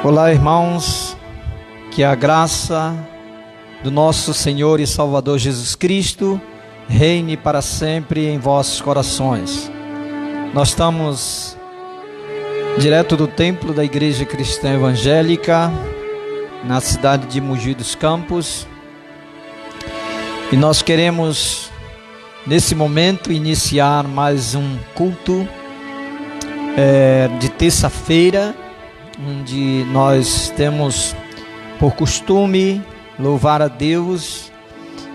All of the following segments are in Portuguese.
Olá, irmãos, que a graça do nosso Senhor e Salvador Jesus Cristo reine para sempre em vossos corações. Nós estamos direto do templo da Igreja Cristã Evangélica, na cidade de Mogi dos Campos, e nós queremos, nesse momento, iniciar mais um culto de terça-feira, onde nós temos por costume louvar a Deus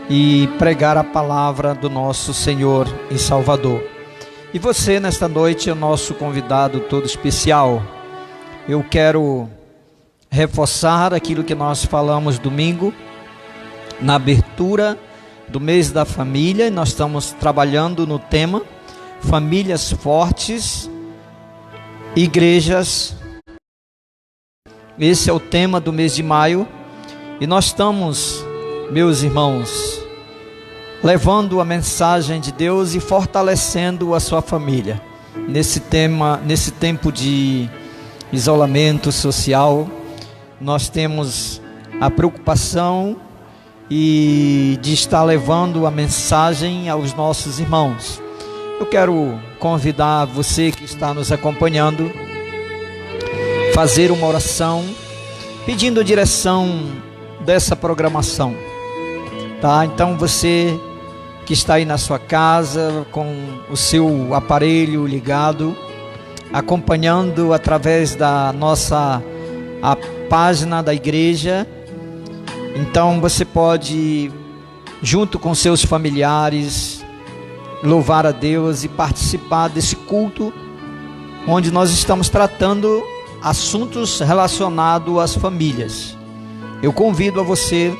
e pregar a palavra do nosso Senhor e Salvador. E você, nesta noite, é o nosso convidado todo especial. Eu quero reforçar aquilo que nós falamos domingo, na abertura do mês da família, e nós estamos trabalhando no tema Famílias Fortes, Igrejas. Esse é o tema do mês de maio, e nós estamos, meus irmãos, levando a mensagem de Deus e fortalecendo a sua família. Nesse tempo de isolamento social, nós temos a preocupação de estar levando a mensagem aos nossos irmãos. Eu quero convidar você que está nos acompanhando a fazer uma oração pedindo a direção dessa programação, tá? Então você que está aí na sua casa com o seu aparelho ligado, acompanhando através da a página da igreja, então você pode, junto com seus familiares, louvar a Deus e participar desse culto, onde nós estamos tratando assuntos relacionados às famílias. Eu convido a você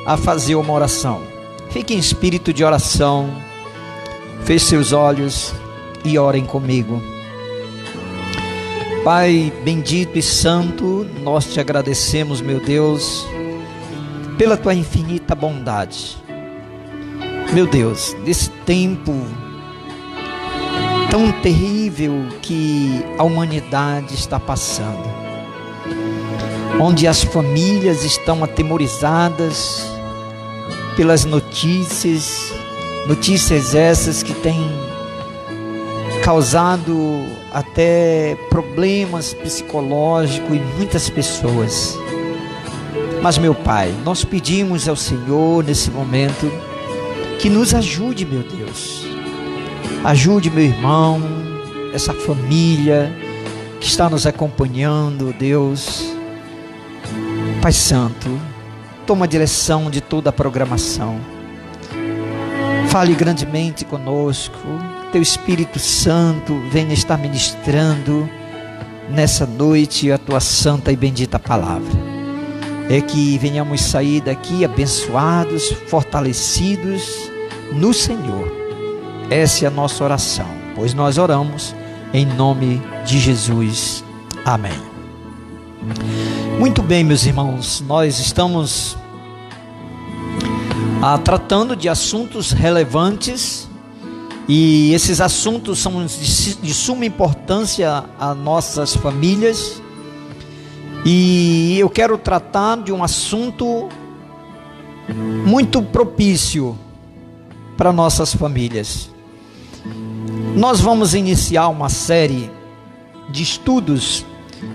a fazer uma oração. Fique em espírito de oração, feche seus olhos e orem comigo. Pai bendito e santo, nós te agradecemos, meu Deus, pela tua infinita bondade. Meu Deus, desse tempo tão terrível que a humanidade está passando, onde as famílias estão atemorizadas pelas notícias essas que têm causado até problemas psicológicos em muitas pessoas. Mas, meu Pai, nós pedimos ao Senhor nesse momento que nos ajude, meu Deus. Ajude meu irmão, essa família que está nos acompanhando, Deus. Pai Santo, toma a direção de toda a programação. Fale grandemente conosco. Teu Espírito Santo venha estar ministrando nessa noite a tua santa e bendita palavra. É que venhamos sair daqui abençoados, fortalecidos no Senhor. Essa é a nossa oração, pois nós oramos em nome de Jesus. Amém. Muito bem, meus irmãos, nós estamos tratando de assuntos relevantes, e esses assuntos são de suma importância às nossas famílias. E eu quero tratar de um assunto muito propício para nossas famílias. Nós vamos iniciar uma série de estudos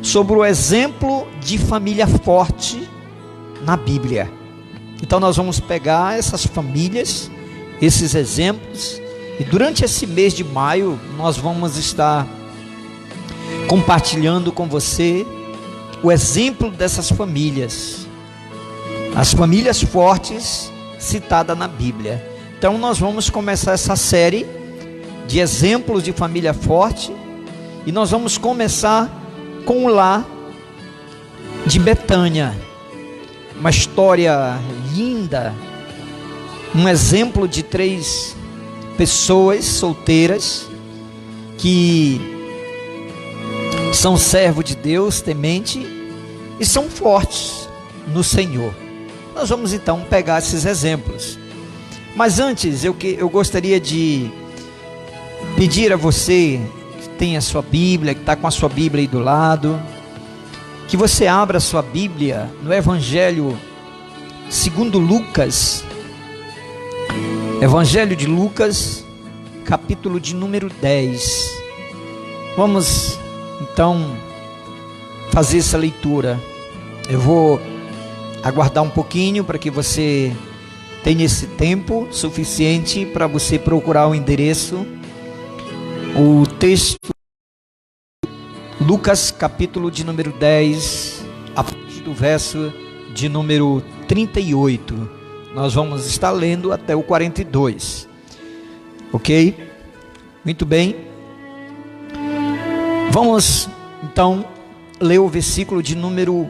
sobre o exemplo de família forte na Bíblia. Então nós vamos pegar essas famílias, esses exemplos, e durante esse mês de maio nós vamos estar compartilhando com você o exemplo dessas famílias, as famílias fortes citadas na Bíblia. Então nós vamos começar essa série de exemplos de família forte, e nós vamos começar com o lar de Betânia, uma história linda, um exemplo de 3 pessoas solteiras que são servos de Deus, temente, e são fortes no Senhor. Nós vamos então pegar esses exemplos. Mas antes, eu gostaria de pedir a você que tem a sua Bíblia, que está com a sua Bíblia aí do lado, que você abra sua Bíblia no Evangelho segundo Lucas, Evangelho de Lucas, capítulo de número 10. Vamos então fazer essa leitura. Eu vou aguardar um pouquinho para que você tenha esse tempo suficiente para você procurar o endereço. O texto, Lucas capítulo de número 10, a partir do verso de número 38. Nós vamos estar lendo até o 42. Ok? Muito bem. Vamos então ler o versículo de número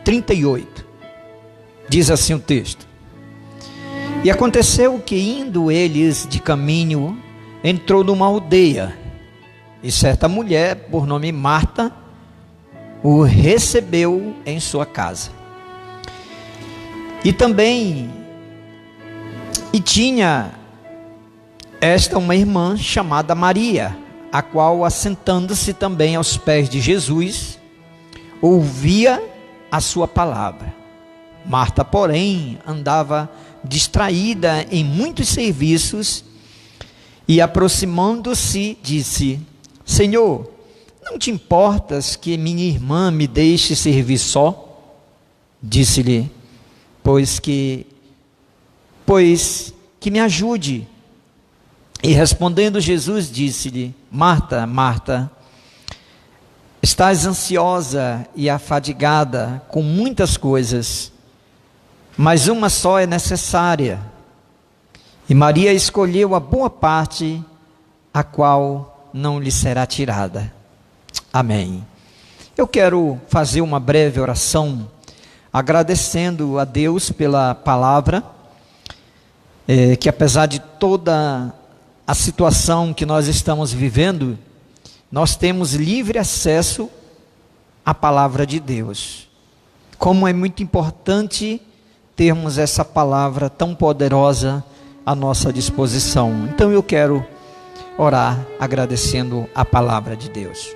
38. Diz assim o texto: E aconteceu que, indo eles de caminho, entrou numa aldeia, e certa mulher, por nome Marta, o recebeu em sua casa. E tinha esta uma irmã chamada Maria, a qual, assentando-se também aos pés de Jesus, ouvia a sua palavra. Marta, porém, andava distraída em muitos serviços, e aproximando-se, disse: Senhor, não te importas que minha irmã me deixe servir só? Disse-lhe: pois que me ajude. E respondendo Jesus, disse-lhe: Marta, Marta, estás ansiosa e afadigada com muitas coisas, mas uma só é necessária. E Maria escolheu a boa parte, a qual não lhe será tirada. Amém. Eu quero fazer uma breve oração, agradecendo a Deus pela palavra, que apesar de toda a situação que nós estamos vivendo, nós temos livre acesso à palavra de Deus. Como é muito importante termos essa palavra tão poderosa à nossa disposição. Então eu quero orar agradecendo a palavra de Deus.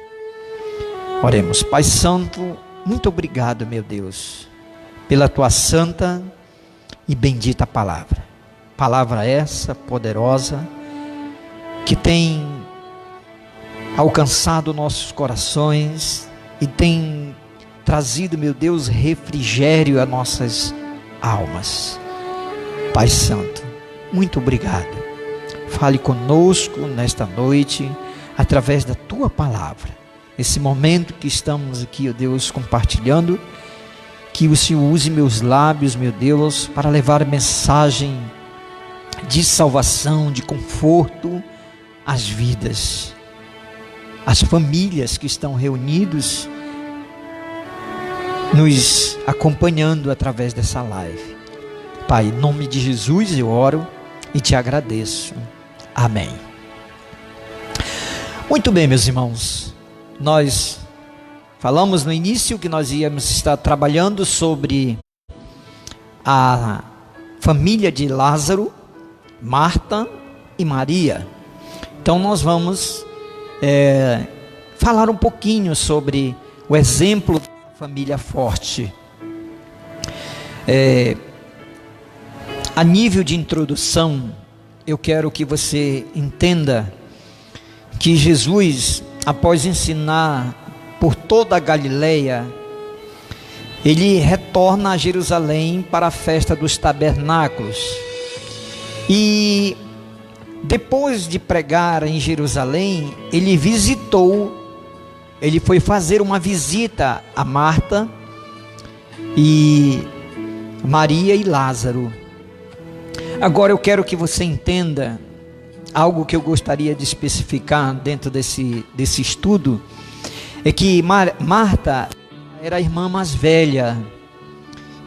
Oremos. Pai Santo, muito obrigado, meu Deus, pela tua santa e bendita palavra. Palavra essa poderosa, que tem alcançado nossos corações e tem trazido, meu Deus, refrigério a nossas almas. Pai Santo, muito obrigado. Fale conosco nesta noite, através da tua palavra. Esse momento que estamos aqui, ó Deus, compartilhando, que o Senhor use meus lábios, meu Deus, para levar a mensagem de salvação, de conforto às vidas, às famílias que estão reunidos, nos acompanhando através dessa live. Pai, em nome de Jesus eu oro e te agradeço. Amém. Muito bem, meus irmãos, nós falamos no início que nós íamos estar trabalhando sobre a família de Lázaro, Marta e Maria. Então nós vamos falar um pouquinho sobre o exemplo da família forte. A nível de introdução, eu quero que você entenda que Jesus, após ensinar por toda a Galileia, ele retorna a Jerusalém para a festa dos tabernáculos. E depois de pregar em Jerusalém, ele foi fazer uma visita a Marta e Maria e Lázaro. Agora eu quero que você entenda algo que eu gostaria de especificar dentro desse estudo, é que Marta era a irmã mais velha,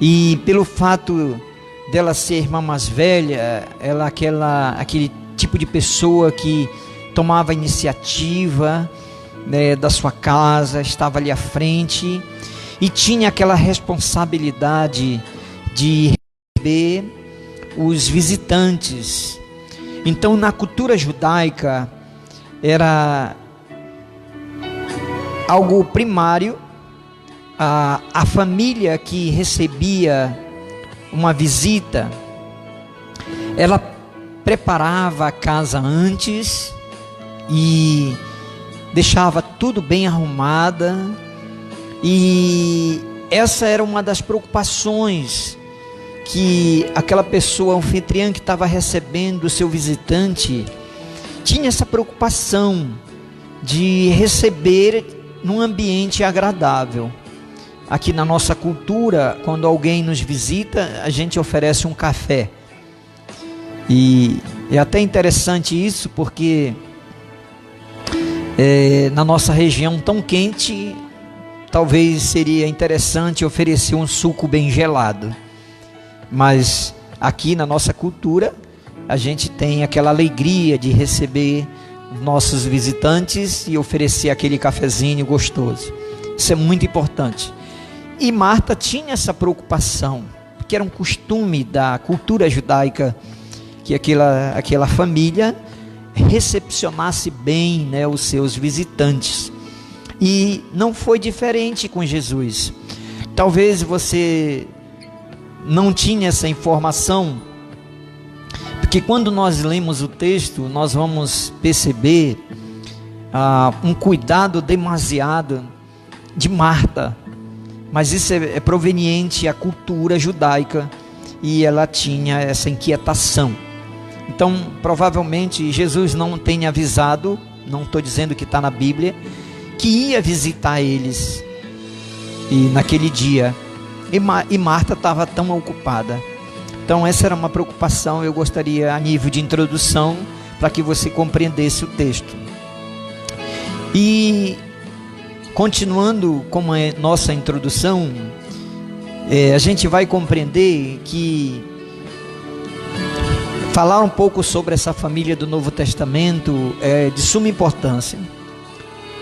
e pelo fato dela ser a irmã mais velha, ela aquele tipo de pessoa que tomava a iniciativa, né, da sua casa, estava ali à frente e tinha aquela responsabilidade de receber os visitantes. Então, na cultura judaica, era algo primário a família que recebia uma visita, ela preparava a casa antes e deixava tudo bem arrumada, e essa era uma das preocupações que aquela pessoa anfitriã que estava recebendo o seu visitante tinha, essa preocupação de receber num ambiente agradável. Aqui na nossa cultura, quando alguém nos visita, a gente oferece um café. E é até interessante isso, porque na nossa região tão quente, talvez seria interessante oferecer um suco bem gelado. Mas aqui na nossa cultura, a gente tem aquela alegria de receber os nossos visitantes e oferecer aquele cafezinho gostoso. Isso é muito importante. E Marta tinha essa preocupação, porque era um costume da cultura judaica que aquela família recepcionasse bem, né, os seus visitantes. E não foi diferente com Jesus. Talvez você não tinha essa informação, porque quando nós lemos o texto, nós vamos perceber um cuidado demasiado de Marta. Mas isso é proveniente à cultura judaica, e ela tinha essa inquietação. Então, provavelmente, Jesus não tenha avisado, não estou dizendo que está na Bíblia, que ia visitar eles e naquele dia. E Marta estava tão ocupada. Então, essa era uma preocupação, eu gostaria, a nível de introdução, para que você compreendesse o texto. E continuando com a nossa introdução, a gente vai compreender que falar um pouco sobre essa família do Novo Testamento é de suma importância.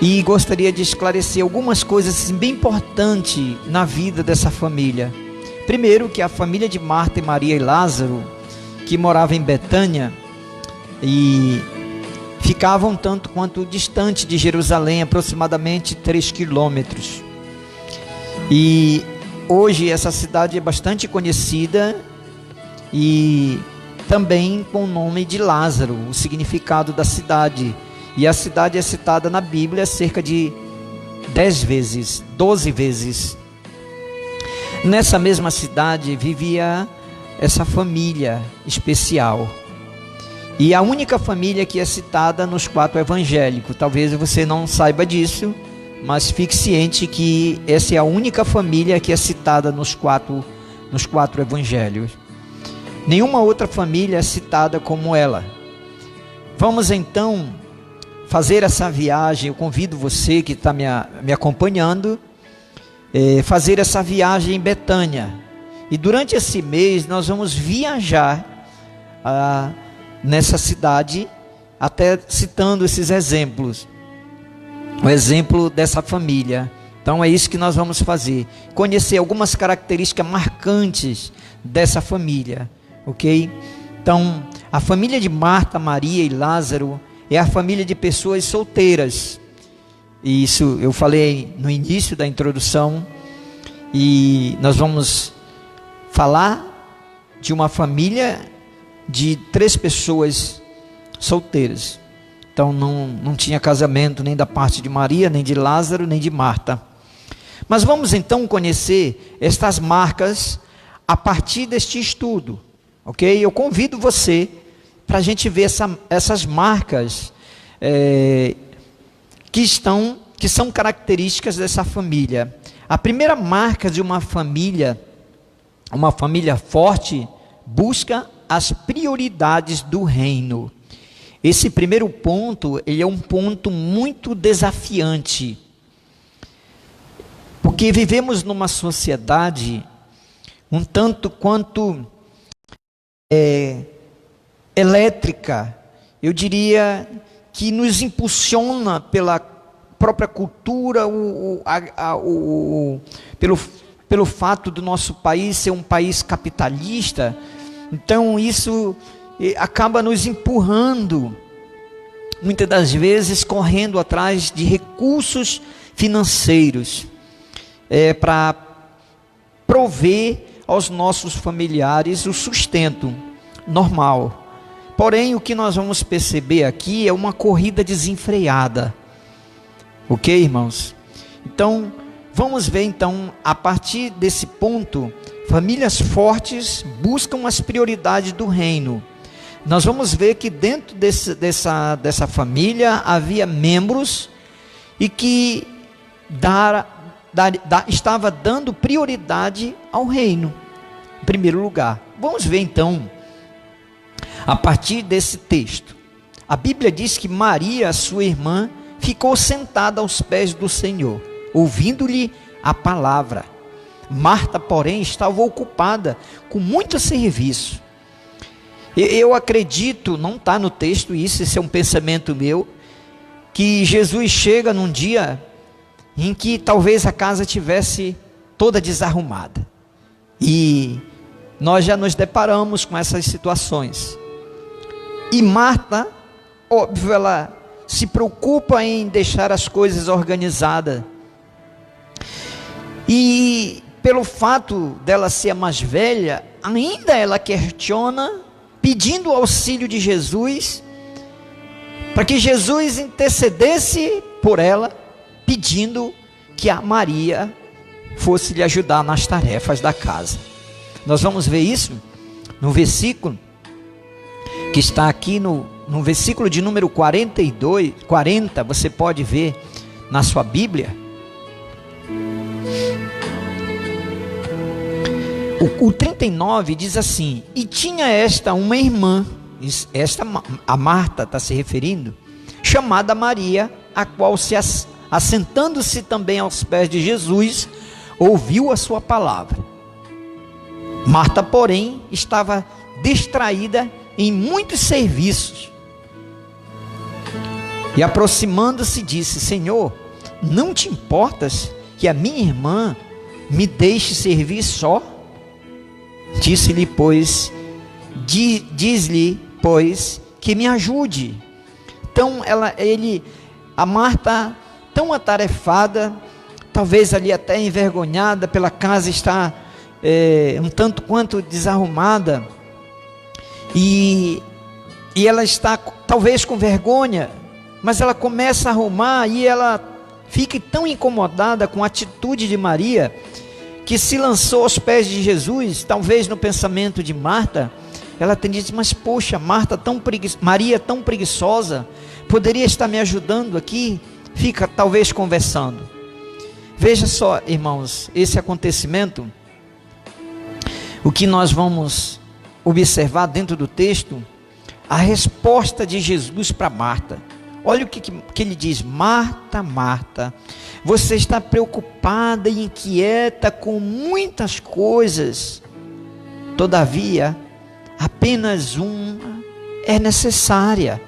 E gostaria de esclarecer algumas coisas assim, bem importantes na vida dessa família. Primeiro, que a família de Marta, Maria e Lázaro, que morava em Betânia, e ficava um tanto quanto distante de Jerusalém, aproximadamente 3 quilômetros. E hoje essa cidade é bastante conhecida, e também com o nome de Lázaro, o significado da cidade. E a cidade é citada na Bíblia cerca de 10 vezes, 12 vezes. Nessa mesma cidade vivia essa família especial. E a única família que é citada nos 4 evangélicos. Talvez você não saiba disso, mas fique ciente que essa é a única família que é citada nos quatro evangelhos. Nenhuma outra família é citada como ela. Vamos então fazer essa viagem. Eu convido você que está me acompanhando, fazer essa viagem em Betânia. E durante esse mês nós vamos viajar nessa cidade, até citando esses exemplos. O exemplo dessa família. Então é isso que nós vamos fazer. Conhecer algumas características marcantes dessa família. Ok? Então, a família de Marta, Maria e Lázaro é a família de pessoas solteiras. E isso eu falei no início da introdução. E nós vamos falar de uma família de 3 pessoas solteiras. Então não tinha casamento nem da parte de Maria, nem de Lázaro, nem de Marta. Mas vamos então conhecer estas marcas a partir deste estudo. Ok? Eu convido você para a gente ver essas marcas que são características dessa família. A primeira marca de uma família forte, busca as prioridades do reino. Esse primeiro ponto, ele é um ponto muito desafiante, porque vivemos numa sociedade um tanto quanto elétrica, eu diria, que nos impulsiona pela própria cultura, pelo fato do nosso país ser um país capitalista. Então isso acaba nos empurrando, muitas das vezes correndo atrás de recursos financeiros. para prover aos nossos familiares o sustento normal. Porém, o que nós vamos perceber aqui é uma corrida desenfreada. Ok, irmãos? Então, vamos ver então, a partir desse ponto, famílias fortes buscam as prioridades do reino. Nós vamos ver que dentro dessa família havia membros e que estava dando prioridade ao reino, em primeiro lugar. Vamos ver então, a partir desse texto. A Bíblia diz que Maria, sua irmã, ficou sentada aos pés do Senhor, ouvindo-lhe a palavra. Marta, porém, estava ocupada com muito serviço. Eu acredito, não está no texto isso, esse é um pensamento meu, que Jesus chega num dia em que talvez a casa tivesse toda desarrumada. E nós já nos deparamos com essas situações. E Marta, óbvio, ela se preocupa em deixar as coisas organizadas. E pelo fato dela ser a mais velha, ainda ela questiona, pedindo o auxílio de Jesus, para que Jesus intercedesse por ela, pedindo que a Maria fosse lhe ajudar nas tarefas da casa. Nós vamos ver isso no versículo que está aqui no versículo de número 40, você pode ver na sua Bíblia. O 39 diz assim: e tinha esta uma irmã, a Marta está se referindo, chamada Maria, a qual assentando-se também aos pés de Jesus, ouviu a sua palavra. Marta, porém, estava distraída em muitos serviços. E aproximando-se disse: Senhor, não te importas que a minha irmã me deixe servir só? Diz-lhe, pois, que me ajude. Então a Marta, tão atarefada, talvez ali até envergonhada pela casa estar um tanto quanto desarrumada, e ela está talvez com vergonha, mas ela começa a arrumar e ela fica tão incomodada com a atitude de Maria, que se lançou aos pés de Jesus. Talvez no pensamento de Marta, ela tem dito: mas poxa, Maria tão preguiçosa, poderia estar me ajudando aqui, fica talvez conversando. Veja só, irmãos, esse acontecimento, o que nós vamos observar dentro do texto, a resposta de Jesus para Marta. Olha o que ele diz: Marta, Marta, você está preocupada e inquieta com muitas coisas, todavia, apenas uma é necessária.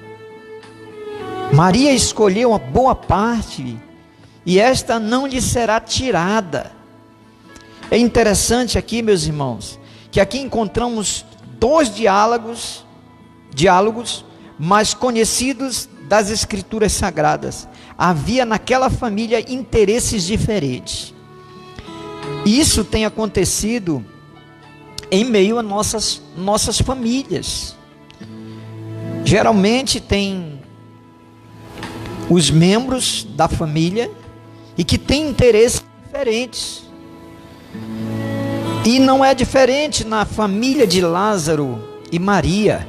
Maria escolheu a boa parte, e esta não lhe será tirada. É interessante aqui, meus irmãos, que aqui encontramos dois diálogos mais conhecidos das Escrituras Sagradas. Havia naquela família interesses diferentes. Isso tem acontecido em meio a nossas famílias. Geralmente tem os membros da família e que têm interesses diferentes. E não é diferente na família de Lázaro e Maria.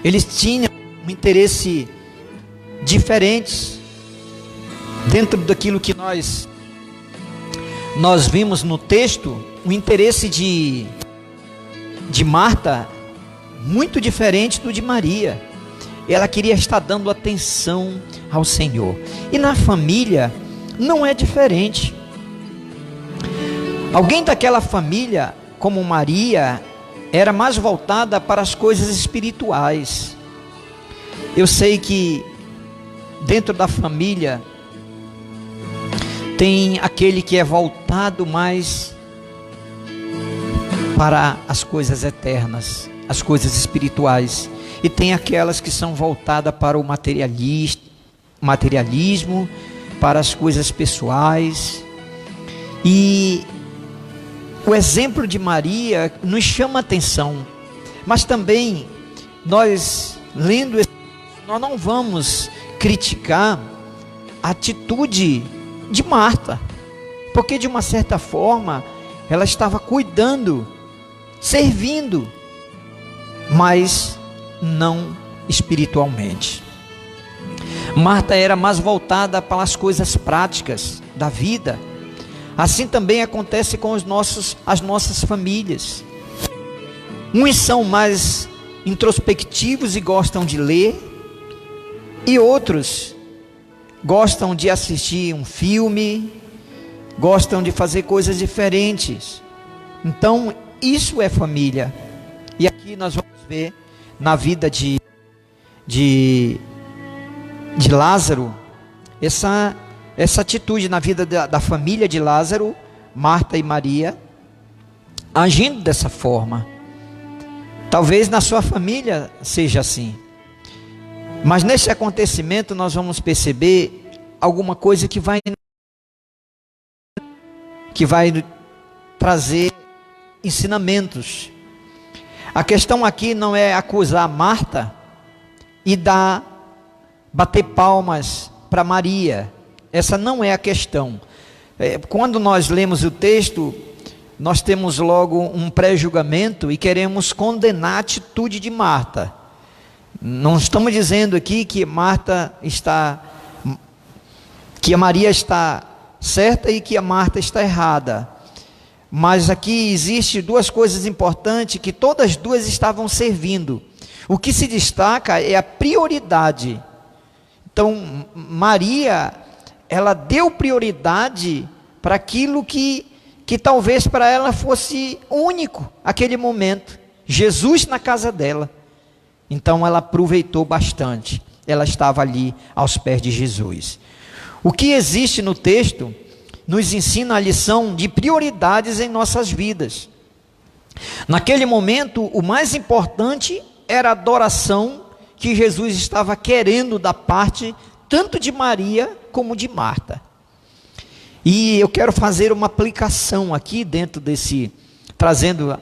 Eles tinham um interesse diferente. Dentro daquilo que nós vimos no texto, o interesse de Marta, muito diferente do de Maria. Ela queria estar dando atenção ao Senhor. E na família, não é diferente. Alguém daquela família, como Maria, era mais voltada para as coisas espirituais. Eu sei que dentro da família tem aquele que é voltado mais para as coisas eternas, as coisas espirituais, e tem aquelas que são voltadas para o materialismo, para as coisas pessoais. E o exemplo de Maria nos chama a atenção, mas também nós, lendo esse, nós não vamos criticar a atitude de Marta, porque de uma certa forma ela estava cuidando, servindo, mas não espiritualmente. Marta era mais voltada para as coisas práticas da vida. Assim também acontece com as nossas famílias. Uns são mais introspectivos e gostam de ler, e outros gostam de assistir um filme, gostam de fazer coisas diferentes. Então, isso é família. E aqui nós vamos ver na vida de Lázaro, essa atitude na vida da família de Lázaro, Marta e Maria, agindo dessa forma. Talvez na sua família seja assim, mas nesse acontecimento nós vamos perceber alguma coisa que vai trazer ensinamentos. A questão aqui não é acusar Marta e bater palmas para Maria. Essa não é a questão. Quando nós lemos o texto, nós temos logo um pré-julgamento e queremos condenar a atitude de Marta. Não estamos dizendo aqui que a Maria está certa e que a Marta está errada. Mas aqui existe duas coisas importantes, que todas duas estavam servindo. O que se destaca é a prioridade. Então, Maria, ela deu prioridade para aquilo que talvez para ela fosse único, aquele momento. Jesus na casa dela. Então, ela aproveitou bastante. Ela estava ali aos pés de Jesus. O que existe no texto nos ensina a lição de prioridades em nossas vidas. Naquele momento, o mais importante era a adoração que Jesus estava querendo da parte tanto de Maria como de Marta. E eu quero fazer uma aplicação aqui dentro desse, trazendo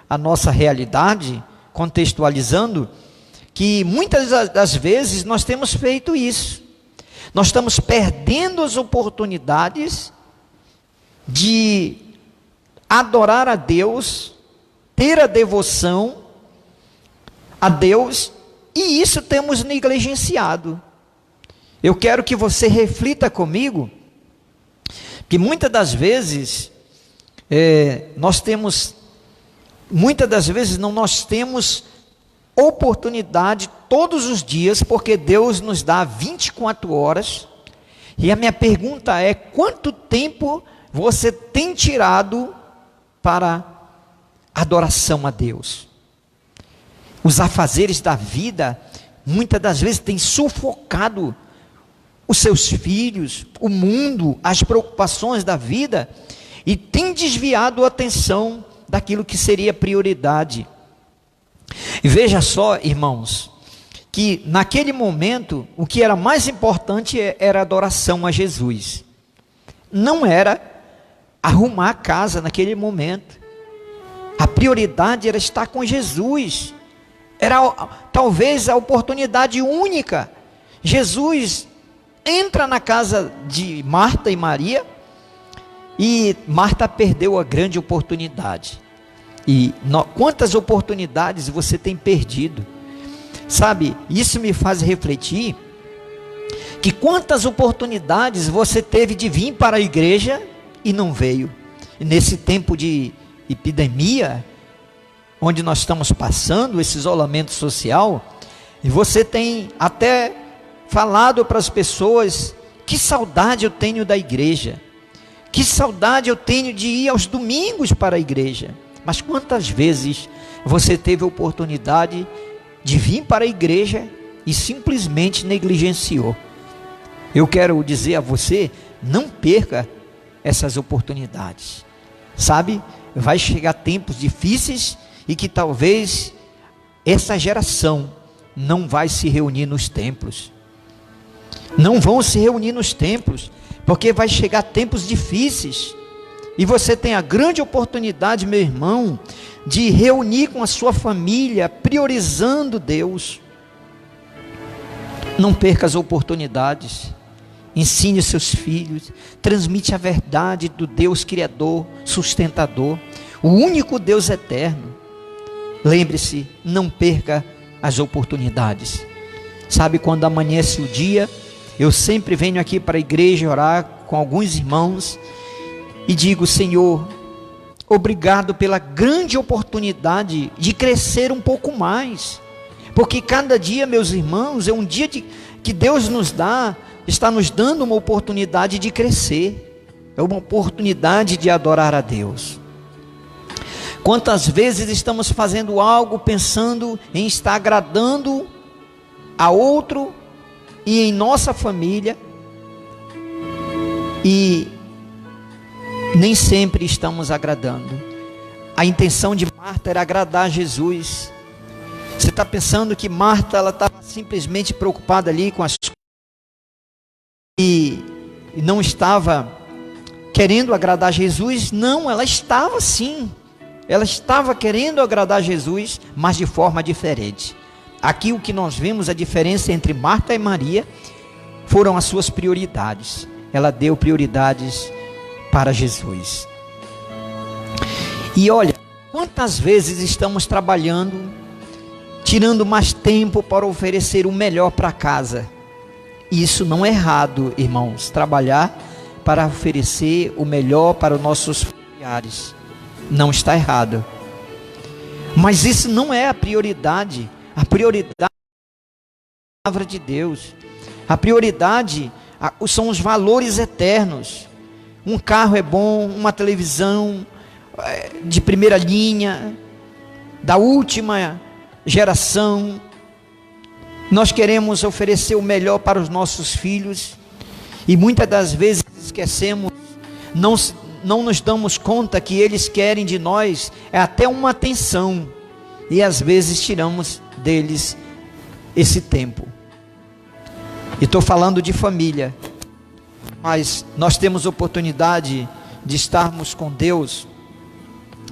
a nossa realidade, contextualizando, que muitas das vezes nós temos feito isso. Nós estamos perdendo as oportunidades de adorar a Deus, ter a devoção a Deus, e isso temos negligenciado. Eu quero que você reflita comigo, que muitas das vezes nós temos oportunidade todos os dias, porque Deus nos dá 24 horas, e a minha pergunta é: quanto tempo você tem tirado para adoração a Deus? Os afazeres da vida, muitas das vezes, têm sufocado os seus filhos, o mundo, as preocupações da vida, e tem desviado a atenção daquilo que seria prioridade. E veja só, irmãos, que naquele momento, o que era mais importante era a adoração a Jesus. Não era arrumar a casa naquele momento. A prioridade era estar com Jesus. Era talvez a oportunidade única. Jesus entra na casa de Marta e Maria, e Marta perdeu a grande oportunidade. E quantas oportunidades você tem perdido? Sabe, isso me faz refletir que quantas oportunidades você teve de vir para a igreja e não veio. E nesse tempo de epidemia, onde nós estamos passando, esse isolamento social, e você tem até falado para as pessoas: que saudade eu tenho da igreja, que saudade eu tenho de ir aos domingos para a igreja. Mas quantas vezes você teve a oportunidade de vir para a igreja e simplesmente negligenciou? Eu quero dizer a você: não perca essas oportunidades. Sabe, vai chegar tempos difíceis e que talvez essa geração não vai se reunir nos templos. Não vão se reunir nos templos, porque vai chegar tempos difíceis. E você tem a grande oportunidade, meu irmão, de reunir com a sua família, priorizando Deus. Não perca as oportunidades. Ensine os seus filhos. Transmite a verdade do Deus Criador, sustentador, o único Deus eterno. Lembre-se, não perca as oportunidades. Sabe, quando amanhece o dia, eu sempre venho aqui para a igreja orar com alguns irmãos e digo: Senhor, obrigado pela grande oportunidade de crescer um pouco mais, porque cada dia, meus irmãos, é um dia que Deus nos dá, está nos dando uma oportunidade de crescer, é uma oportunidade de adorar a Deus. Quantas vezes estamos fazendo algo pensando em estar agradando a outro e em nossa família, e nem sempre estamos agradando. A intenção de Marta era agradar a Jesus. Você está pensando que Marta, ela estava simplesmente preocupada ali com as coisas e não estava querendo agradar a Jesus? Não, ela estava sim. Ela estava querendo agradar a Jesus, mas de forma diferente. Aqui o que nós vemos, a diferença entre Marta e Maria, foram as suas prioridades. Ela deu prioridades para Jesus. E olha, quantas vezes estamos trabalhando, tirando mais tempo para oferecer o melhor para casa. E isso não é errado, irmãos, trabalhar para oferecer o melhor para os nossos familiares. Não está errado. Mas isso não é a prioridade. A prioridade é a palavra de Deus. A prioridade são os valores eternos. Um carro é bom, uma televisão de primeira linha, da última geração. Nós queremos oferecer o melhor para os nossos filhos e muitas das vezes esquecemos, não nos damos conta que eles querem de nós até uma atenção, e às vezes tiramos deles esse tempo. E estou falando de família, mas nós temos oportunidade de estarmos com Deus,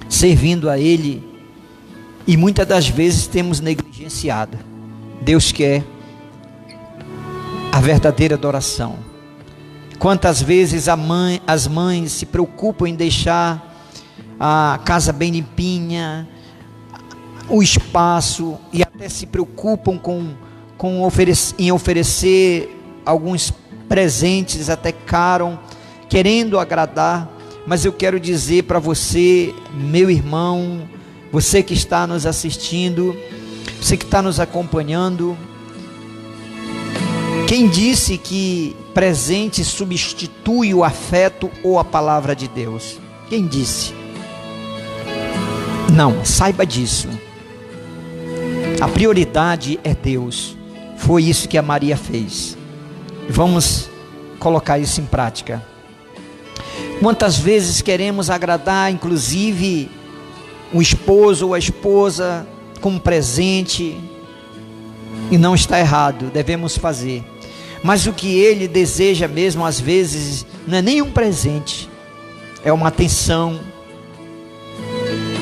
servindo a Ele, e muitas das vezes temos negligenciado. Deus quer a verdadeira adoração. Quantas vezes as mães se preocupam em deixar a casa bem limpinha, o espaço, e até se preocupam em oferecer alguns presentes até caros, querendo agradar. Mas eu quero dizer para você, meu irmão, você que está nos assistindo, você que está nos acompanhando, quem disse que presente substitui o afeto ou a palavra de Deus? Quem disse? Não, saiba disso. A prioridade é Deus. Foi isso que a Maria fez. Vamos colocar isso em prática. Quantas vezes queremos agradar, inclusive, o esposo ou a esposa com um presente, e não está errado, devemos fazer. Mas o que ele deseja mesmo, às vezes, não é nem um presente, é uma atenção.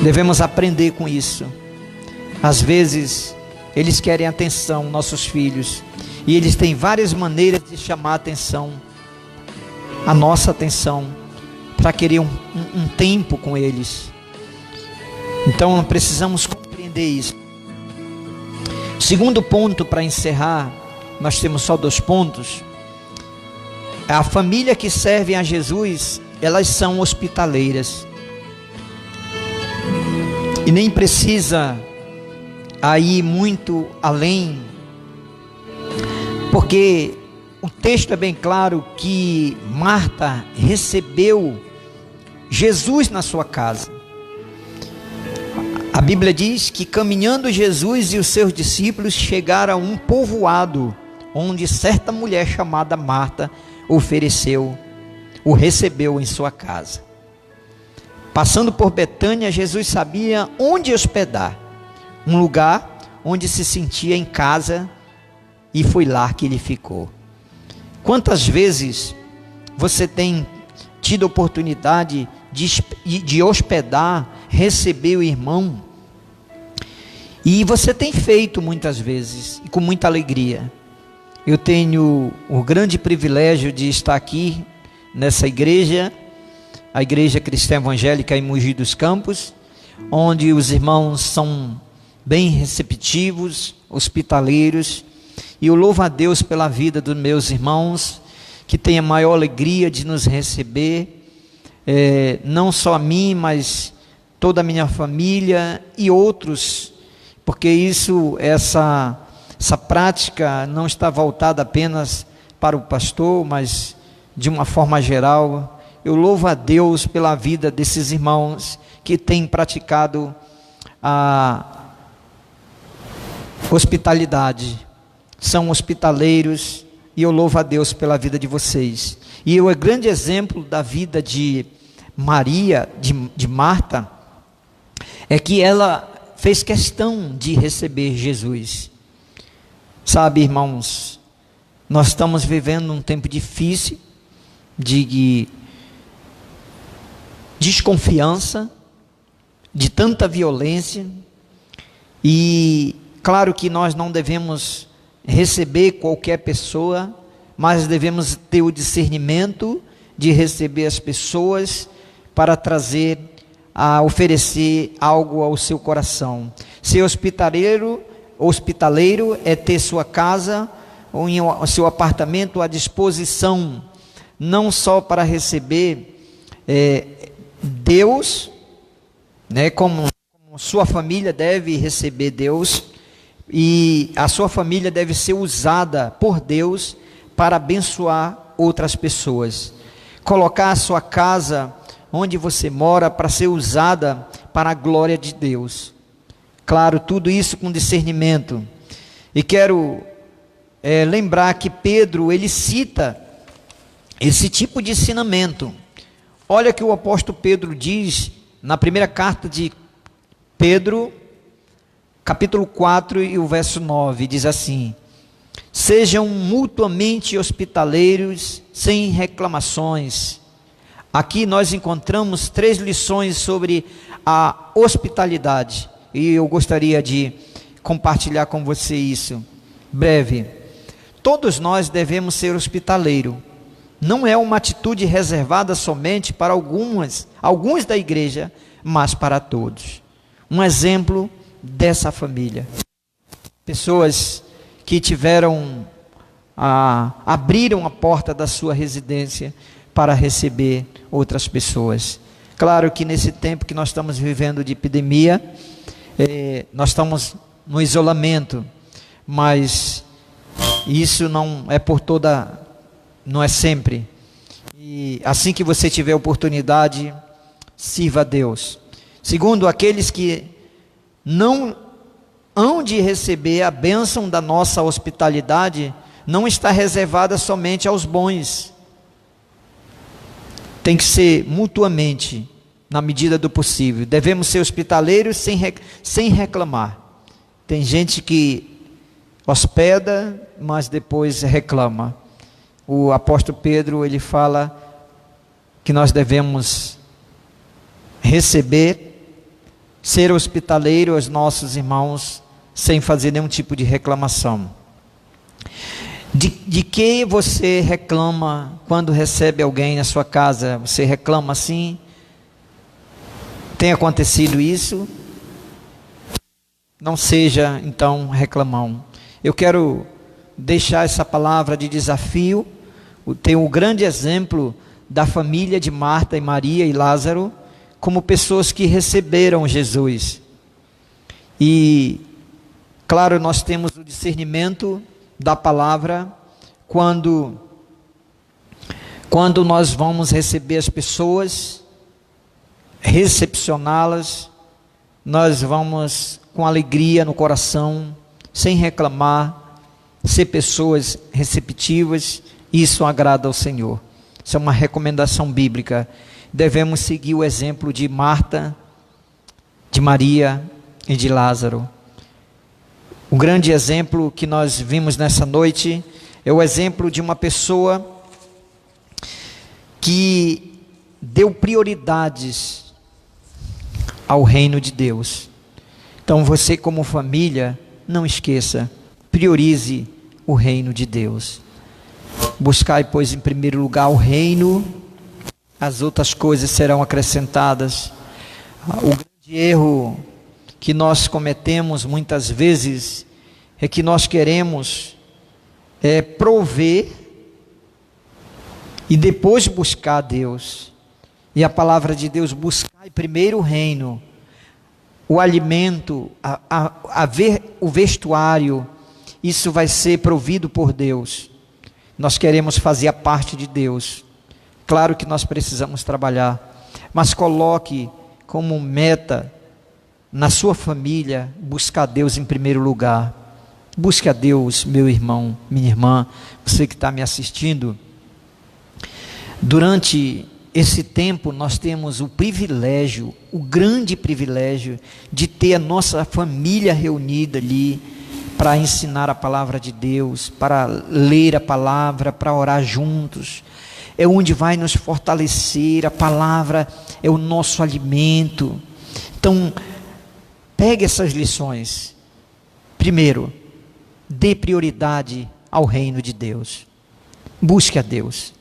Devemos aprender com isso. Às vezes, eles querem atenção, nossos filhos, e eles têm várias maneiras de chamar a atenção, a nossa atenção, para querer um tempo com eles. Então, precisamos compreender isso. Segundo ponto, para encerrar, nós temos só 2 pontos. A família que serve a Jesus, elas são hospitaleiras. E nem precisa ir muito além, porque o texto é bem claro que Marta recebeu Jesus na sua casa. A Bíblia diz que caminhando Jesus e os seus discípulos chegaram a um povoado, onde certa mulher chamada Marta o recebeu em sua casa. Passando por Betânia, Jesus sabia onde hospedar, um lugar onde se sentia em casa, e foi lá que ele ficou. Quantas vezes você tem tido oportunidade de hospedar, receber o irmão. E você tem feito muitas vezes, e com muita alegria. Eu tenho o grande privilégio de estar aqui nessa igreja, a Igreja Cristã Evangélica em Mogi dos Campos, onde os irmãos são bem receptivos, hospitaleiros, e eu louvo a Deus pela vida dos meus irmãos, que têm a maior alegria de nos receber, não só a mim, mas toda a minha família e outros, porque essa prática não está voltada apenas para o pastor, mas de uma forma geral. Eu louvo a Deus pela vida desses irmãos que têm praticado a hospitalidade, são hospitaleiros, e eu louvo a Deus pela vida de vocês. E o grande exemplo da vida de Maria, de Marta, é que ela fez questão de receber Jesus. Sabe, irmãos, nós estamos vivendo um tempo difícil, de desconfiança, de tanta violência, e claro que nós não devemos receber qualquer pessoa, mas devemos ter o discernimento de receber as pessoas para oferecer algo ao seu coração. Ser hospitaleiro é ter sua casa ou seu apartamento à disposição, não só para receber Deus, né, como sua família deve receber Deus, e a sua família deve ser usada por Deus para abençoar outras pessoas. Colocar a sua casa onde você mora para ser usada para a glória de Deus. Claro, tudo isso com discernimento. E quero lembrar que Pedro, ele cita esse tipo de ensinamento. Olha que o apóstolo Pedro diz na primeira carta de Pedro, capítulo 4 e o verso 9, diz assim: sejam mutuamente hospitaleiros, sem reclamações. Aqui nós encontramos 3 lições sobre a hospitalidade, e eu gostaria de compartilhar com você isso, breve. Todos nós devemos ser hospitaleiros. Não é uma atitude reservada somente para alguns da igreja, mas para todos. Um exemplo dessa família. Pessoas que abriram a porta da sua residência para receber outras pessoas. Claro que nesse tempo que nós estamos vivendo de epidemia, nós estamos no isolamento, mas isso não é sempre. E assim que você tiver oportunidade, sirva a Deus. Segundo, aqueles que não hão de receber a bênção da nossa hospitalidade, não está reservada somente aos bons. Tem que ser mutuamente, na medida do possível. Devemos ser hospitaleiros sem reclamar. Tem gente que hospeda, mas depois reclama. O apóstolo Pedro, ele fala que nós devemos receber, ser hospitaleiro aos nossos irmãos, sem fazer nenhum tipo de reclamação. De que você reclama quando recebe alguém na sua casa? Você reclama assim? Tem acontecido isso? Não seja então reclamão. Eu quero deixar essa palavra de desafio. Tem um grande exemplo da família de Marta e Maria e Lázaro, como pessoas que receberam Jesus. E claro, nós temos o discernimento da palavra quando nós vamos receber as pessoas, recepcioná-las, nós vamos com alegria no coração, sem reclamar, ser pessoas receptivas. Isso agrada ao Senhor. Isso é uma recomendação bíblica. Devemos seguir o exemplo de Marta, de Maria e de Lázaro. O grande exemplo que nós vimos nessa noite é o exemplo de uma pessoa que deu prioridades ao reino de Deus. Então você, como família, não esqueça, priorize o reino de Deus. Buscai, pois, em primeiro lugar o reino, as outras coisas serão acrescentadas. O grande erro que nós cometemos muitas vezes é que nós queremos prover e depois buscar a Deus. E a palavra de Deus: buscai primeiro o reino, o alimento, o vestuário, isso vai ser provido por Deus. Nós queremos fazer a parte de Deus. Claro que nós precisamos trabalhar, mas coloque como meta na sua família buscar Deus em primeiro lugar. Busque a Deus, meu irmão, minha irmã, você que está me assistindo. Durante esse tempo nós temos o privilégio, o grande privilégio de ter a nossa família reunida ali para ensinar a palavra de Deus, para ler a palavra, para orar juntos. É onde vai nos fortalecer, a palavra é o nosso alimento. Então, pegue essas lições. Primeiro, dê prioridade ao reino de Deus. Busque a Deus.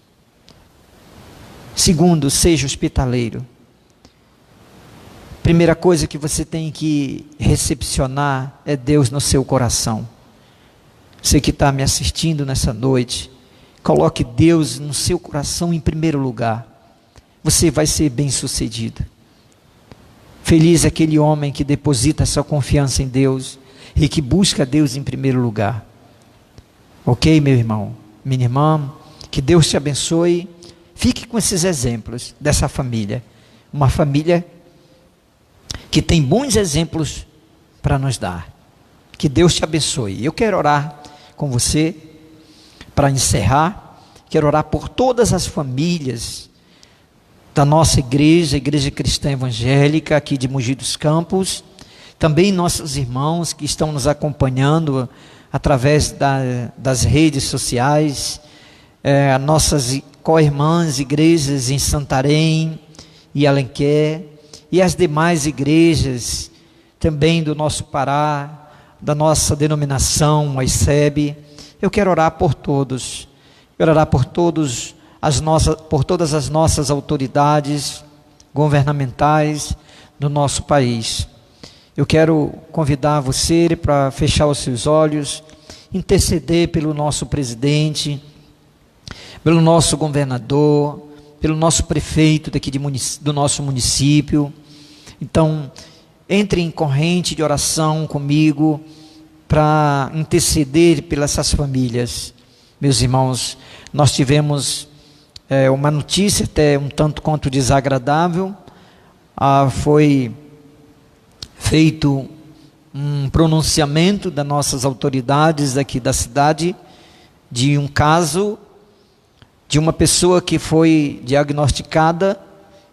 Segundo, seja hospitaleiro. Primeira coisa que você tem que recepcionar é Deus no seu coração. Você que está me assistindo nessa noite, coloque Deus no seu coração em primeiro lugar. Você vai ser bem-sucedido. Feliz é aquele homem que deposita sua confiança em Deus e que busca Deus em primeiro lugar. Ok, meu irmão, minha irmã, que Deus te abençoe. Fique com esses exemplos dessa família. Uma família que tem bons exemplos para nos dar. Que Deus te abençoe. Eu quero orar com você para encerrar. Quero orar por todas as famílias da nossa igreja, Igreja Cristã Evangélica aqui de Mogi dos Campos. Também nossos irmãos que estão nos acompanhando através das redes sociais, nossas co-irmãs igrejas em Santarém e Alenquer, e as demais igrejas também do nosso Pará, da nossa denominação, a ICEB. Eu quero orar por todos, quero orar por todas as nossas autoridades governamentais do nosso país. Eu quero convidar você para fechar os seus olhos, interceder pelo nosso presidente, pelo nosso governador, pelo nosso prefeito daqui do nosso município. Então, entre em corrente de oração comigo para interceder pelas essas famílias. Meus irmãos, nós tivemos uma notícia até um tanto quanto desagradável. Foi feito um pronunciamento das nossas autoridades aqui da cidade de um caso de uma pessoa que foi diagnosticada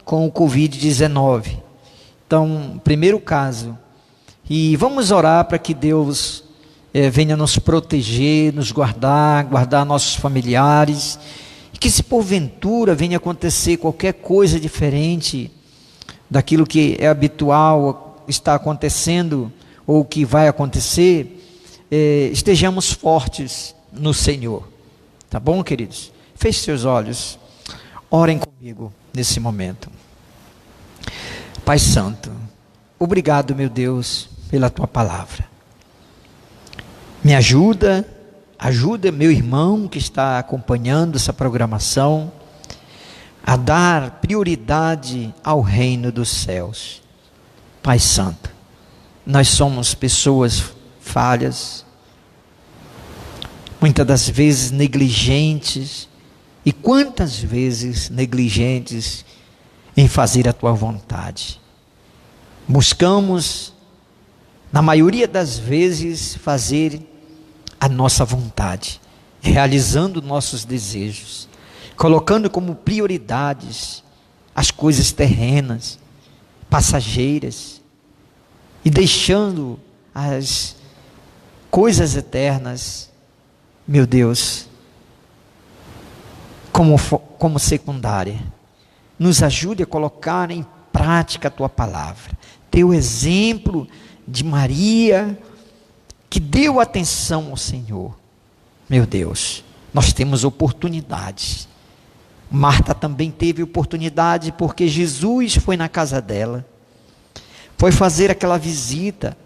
com o Covid-19. Então, primeiro caso. E vamos orar para que Deus venha nos proteger, nos guardar nossos familiares. E que se porventura venha acontecer qualquer coisa diferente daquilo que é habitual, está acontecendo ou que vai acontecer, estejamos fortes no Senhor. Tá bom, queridos? Feche seus olhos, orem comigo nesse momento. Pai Santo, obrigado, meu Deus, pela Tua palavra. Me ajuda meu irmão que está acompanhando essa programação a dar prioridade ao reino dos céus. Pai Santo, nós somos pessoas falhas, muitas das vezes negligentes. E quantas vezes negligentes em fazer a Tua vontade. Buscamos, na maioria das vezes, fazer a nossa vontade, realizando nossos desejos, colocando como prioridades as coisas terrenas, passageiras, e deixando as coisas eternas, meu Deus, como secundária. nos ajude a colocar em prática a tua palavra. Teu exemplo de Maria, que deu atenção ao Senhor. Meu Deus, nós temos oportunidades. Marta também teve oportunidade, porque Jesus foi na casa dela, foi fazer aquela visita,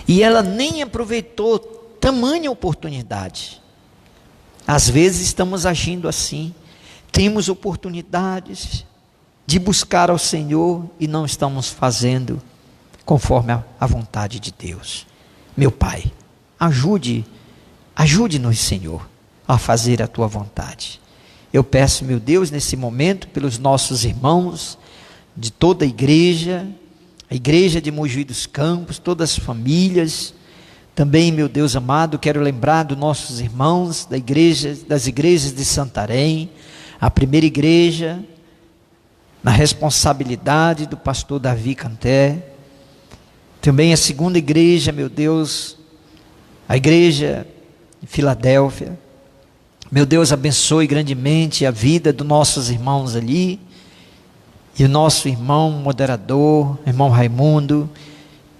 e ela nem aproveitou tamanha oportunidade. Às vezes estamos agindo assim, temos oportunidades de buscar ao Senhor e não estamos fazendo conforme a vontade de Deus. Meu Pai, ajude-nos, Senhor, a fazer a tua vontade. Eu peço, meu Deus, nesse momento, pelos nossos irmãos de toda a igreja de Mogi dos Campos, todas as famílias. Também, meu Deus amado, quero lembrar dos nossos irmãos das igrejas de Santarém, a primeira igreja, na responsabilidade do pastor Davi Canté. Também a segunda igreja, meu Deus, a igreja de Filadélfia. Meu Deus, abençoe grandemente a vida dos nossos irmãos ali. E o nosso irmão moderador, irmão Raimundo,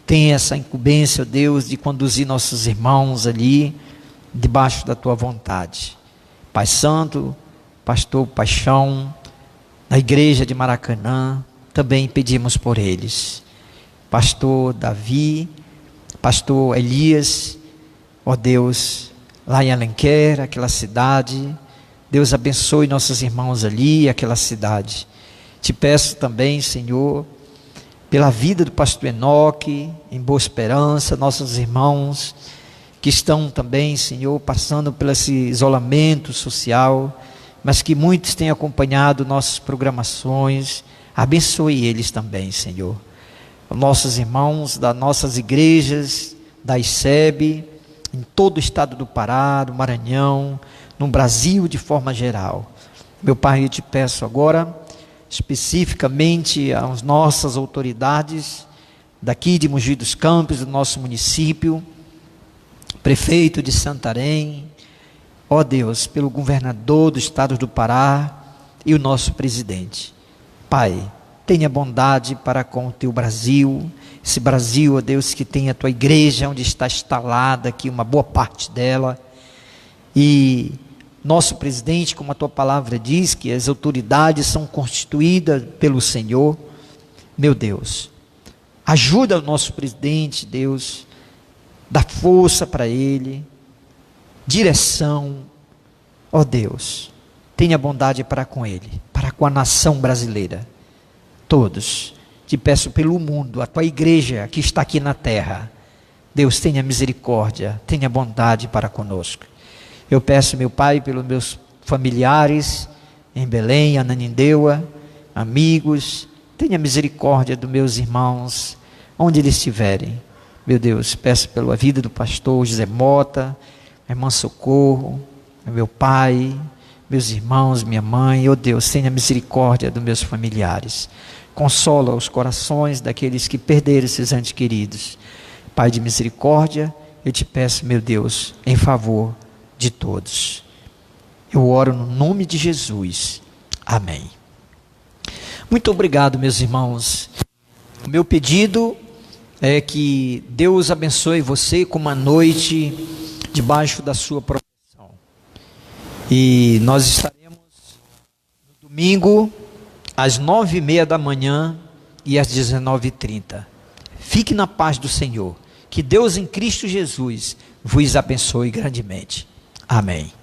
tem essa incumbência, Deus, de conduzir nossos irmãos ali, debaixo da tua vontade. Pai Santo, pastor Paixão, na igreja de Maracanã, também pedimos por eles. Pastor Davi, pastor Elias, ó Deus, lá em Alenquer, aquela cidade. Deus abençoe nossos irmãos ali, aquela cidade. Te peço também, Senhor, pela vida do pastor Enoque, em Boa Esperança, nossos irmãos que estão também, Senhor, passando por esse isolamento social, mas que muitos têm acompanhado nossas programações. Abençoe eles também, Senhor. Nossos irmãos das nossas igrejas, da ICEB, em todo o estado do Pará, do Maranhão, no Brasil de forma geral. Meu Pai, eu te peço agora, especificamente às nossas autoridades, daqui de Mogi dos Campos, do nosso município, prefeito de Santarém, ó Deus, pelo governador do estado do Pará e o nosso presidente. Pai, tenha bondade para com o teu Brasil, esse Brasil, ó Deus, que tem a tua igreja, onde está instalada aqui uma boa parte dela, e nosso presidente, como a tua palavra diz, que as autoridades são constituídas pelo Senhor. Meu Deus, ajuda o nosso presidente, Deus, dá força para ele, direção, ó Deus, tenha bondade para com ele, para com a nação brasileira, todos. Te peço pelo mundo, a tua igreja que está aqui na terra. Deus, tenha misericórdia, tenha bondade para conosco. Eu peço, meu Pai, pelos meus familiares em Belém, Ananindeua, amigos, tenha misericórdia dos meus irmãos, onde eles estiverem. Meu Deus, peço pela vida do pastor José Mota, a irmã Socorro, meu pai, meus irmãos, minha mãe. Oh Deus, tenha misericórdia dos meus familiares. Consola os corações daqueles que perderam esses entes queridos. Pai de misericórdia, eu te peço, meu Deus, em favor de todos. Eu oro no nome de Jesus. Amém. Muito obrigado, meus irmãos. O meu pedido é que Deus abençoe você com uma noite debaixo da sua proteção. E nós estaremos no domingo às 9h30 da manhã e às 19h30. Fique na paz do Senhor. Que Deus em Cristo Jesus vos abençoe grandemente. Amém.